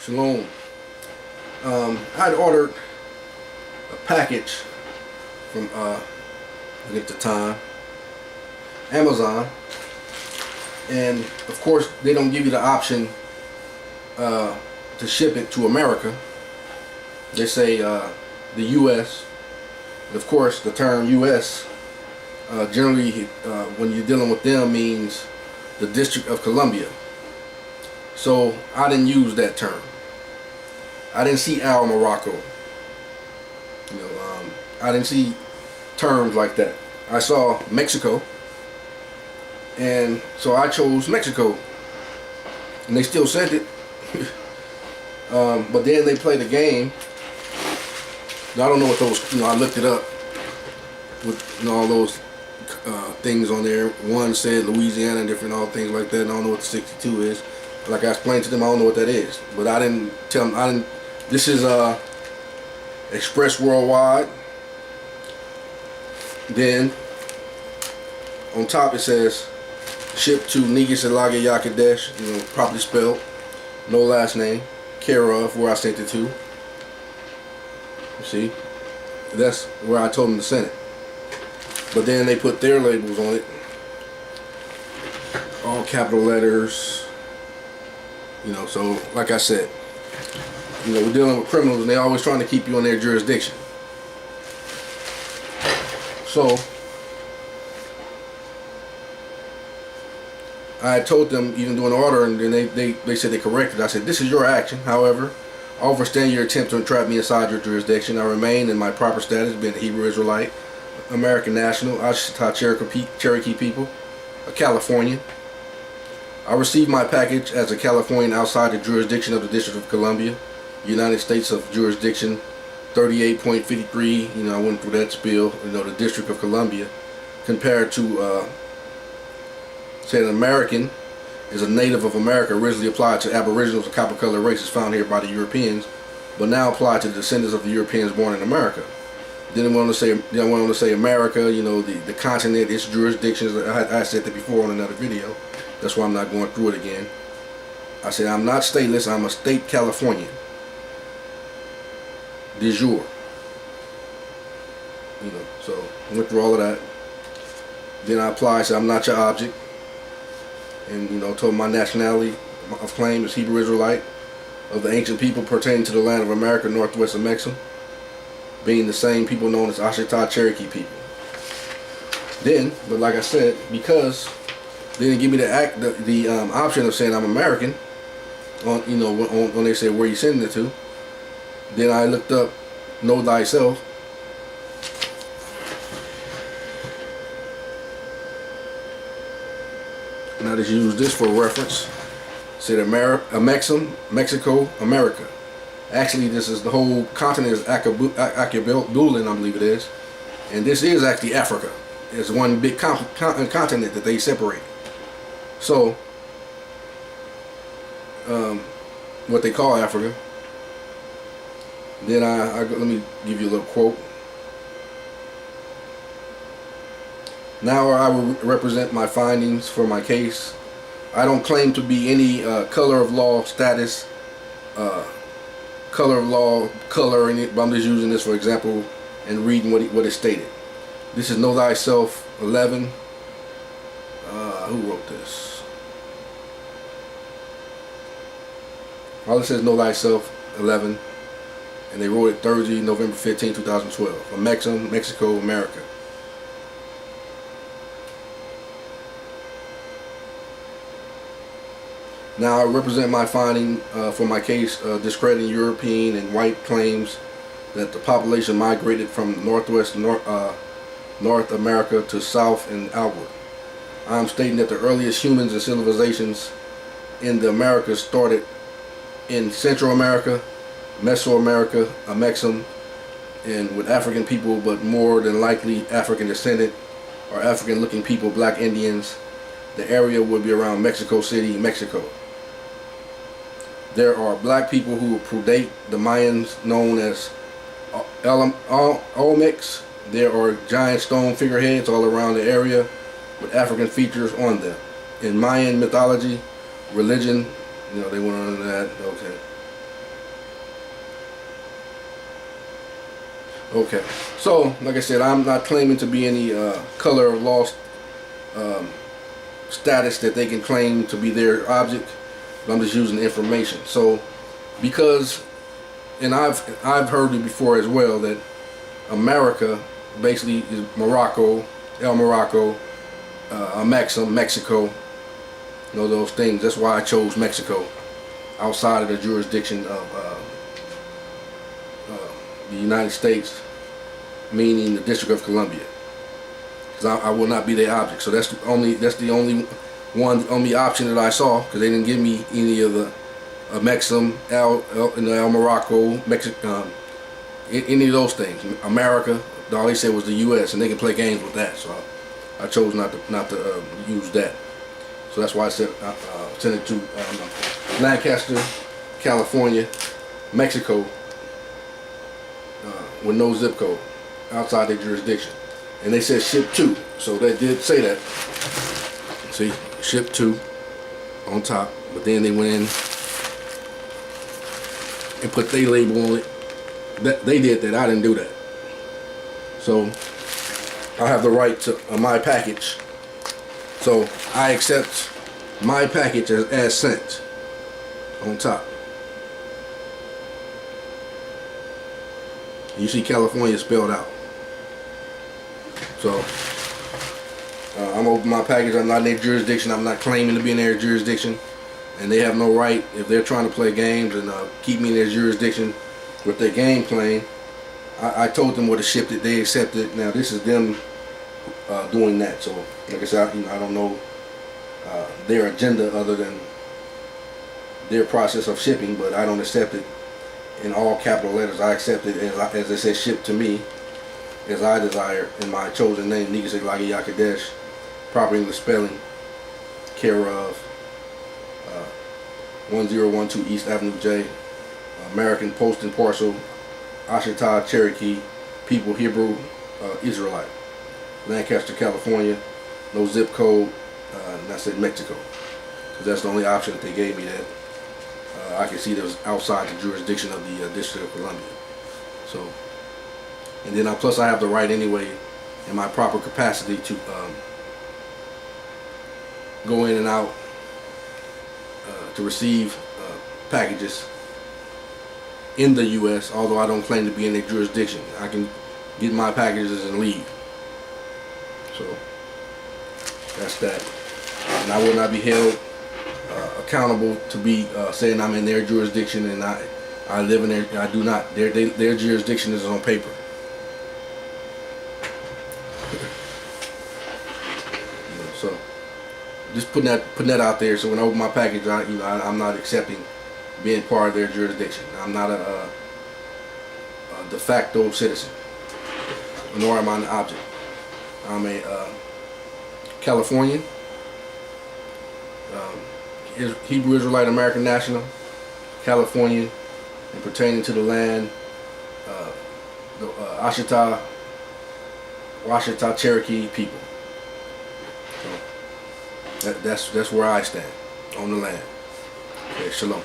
Shalom. I'd ordered a package from at the time Amazon, and of course they don't give you the option to ship it to America. They say the U.S. and of course the term U.S. Generally when you're dealing with them means the District of Columbia. So I didn't use that term. I didn't see AMER'ICA. I didn't see terms like that. I saw Mexico, and so I chose Mexico, and they still sent it. But then they played a game. I don't know what those. I looked it up with all those things on there. One said Louisiana and different all things like that. And I don't know what the 62 is. Like I explained to them, I don't know what that is. But I didn't tell them. This is Express Worldwide. Then on top it says shipped to Nigisalaga Yakadesh, properly spelled, no last name, care of where I sent it to. You see, that's where I told them to send it. But then they put their labels on it, all capital letters. So like I said, we're dealing with criminals, and they're always trying to keep you in their jurisdiction. So I told them, even do an order, and then they said they corrected. I said, this is your action. However, I overstand your attempt to entrap me inside your jurisdiction. I remain in my proper status, being a Hebrew Israelite, American national, Ashita Cherokee people, a Californian. I received my package as a Californian outside the jurisdiction of the District of Columbia, United States of jurisdiction 38.53. I went through that spiel. The District of Columbia, compared to say an American is a native of America, originally applied to aboriginals, a copper colored races found here by the Europeans, but now applied to the descendants of the Europeans born in America. Then I want to say America, the continent, its jurisdictions. I said that before on another video. That's why I'm not going through it again. I said I'm not stateless, I'm a state Californian. De jure. So I went through all of that. Then I applied, said I'm not your object. And told my nationality of claim is Hebrew Israelite, of the ancient people pertaining to the land of America, northwest of Mexico, being the same people known as Ashita Cherokee people. Then, but like I said, because they didn't give me the option of saying I'm American, when they said where you sending it to, then I looked up Know Thyself. And I just used this for reference. It said Mexico, America. Actually, this is the whole continent is Akabulin, I believe it is. And this is actually Africa. It's one big continent that they separate. So, what they call Africa. Then let me give you a little quote. Now I will represent my findings for my case. I don't claim to be any color of law status, color in it, but I'm just using this for example and reading what it stated. This is Know Thyself 11. Who wrote this? All it says Know Thyself 11, and they wrote it Thursday, November 15, 2012. Mexico, America. Now I represent my finding for my case discrediting European and white claims that the population migrated from North America to South and outward. I am stating that the earliest humans and civilizations in the Americas started in Central America, Mesoamerica, Mexico, and with African people, but more than likely African descendant or African looking people, black Indians. The area would be around Mexico City, Mexico. There are black people who predate the Mayans, known as Olmecs. There are giant stone figureheads all around the area with African features on them. In Mayan mythology, religion, they went on to that, okay. Okay. So, like I said, I'm not claiming to be any color of lost status that they can claim to be their object. But I'm just using the information. So, because, and I've heard it before as well, that America basically is Morocco, El Morocco, Mexico, you know, those things. That's why I chose Mexico outside of the jurisdiction of the United States, meaning the District of Columbia, because I will not be their object. So that's the only option that I saw, because they didn't give me any of the Mexico, El Morocco, Mexico, any of those things. America, all they said was the U.S., and they can play games with that. So I chose not to use that. So that's why I said send it to Lancaster, California, Mexico, with no zip code outside their jurisdiction. And they said ship to, so they did say that. See, ship to on top, but then they went in and put their label on it. They did that. I didn't do that. So I have the right to my package. So I accept my package as sent on top. You see California spelled out. So I'm open my package. I'm not in their jurisdiction. I'm not claiming to be in their jurisdiction, and they have no right, if they're trying to play games and keep me in their jurisdiction with their game playing. I told them where to ship it. They accepted. Now this is them doing that. So like I said, I don't know their agenda other than their process of shipping, but I don't accept it in all capital letters. I accept it as it says, shipped to me, as I desire, in my chosen name, Nigasek Lagi Yakadesh, proper English spelling, care of 1012 East Avenue J, American Post and Parcel, Ashita Cherokee people, Hebrew Israelite, Lancaster, California, no zip code, and I said Mexico, because that's the only option that they gave me that I can see that was outside the jurisdiction of the District of Columbia. So, and then plus I have the right anyway, in my proper capacity, to go in and out to receive packages in the U.S. Although I don't claim to be in their jurisdiction, I can get my packages and leave. So that's that, and I will not be held accountable to be saying I'm in their jurisdiction and I live in their. I do not. Their jurisdiction is on paper. So just putting that out there. So when I open my package, I'm not accepting being part of their jurisdiction. I'm not a de facto citizen, nor am I an object. I'm a Californian, Hebrew Israelite American national, Californian, and pertaining to the land, the Washita Cherokee people. So that's where I stand on the land. Okay, shalom.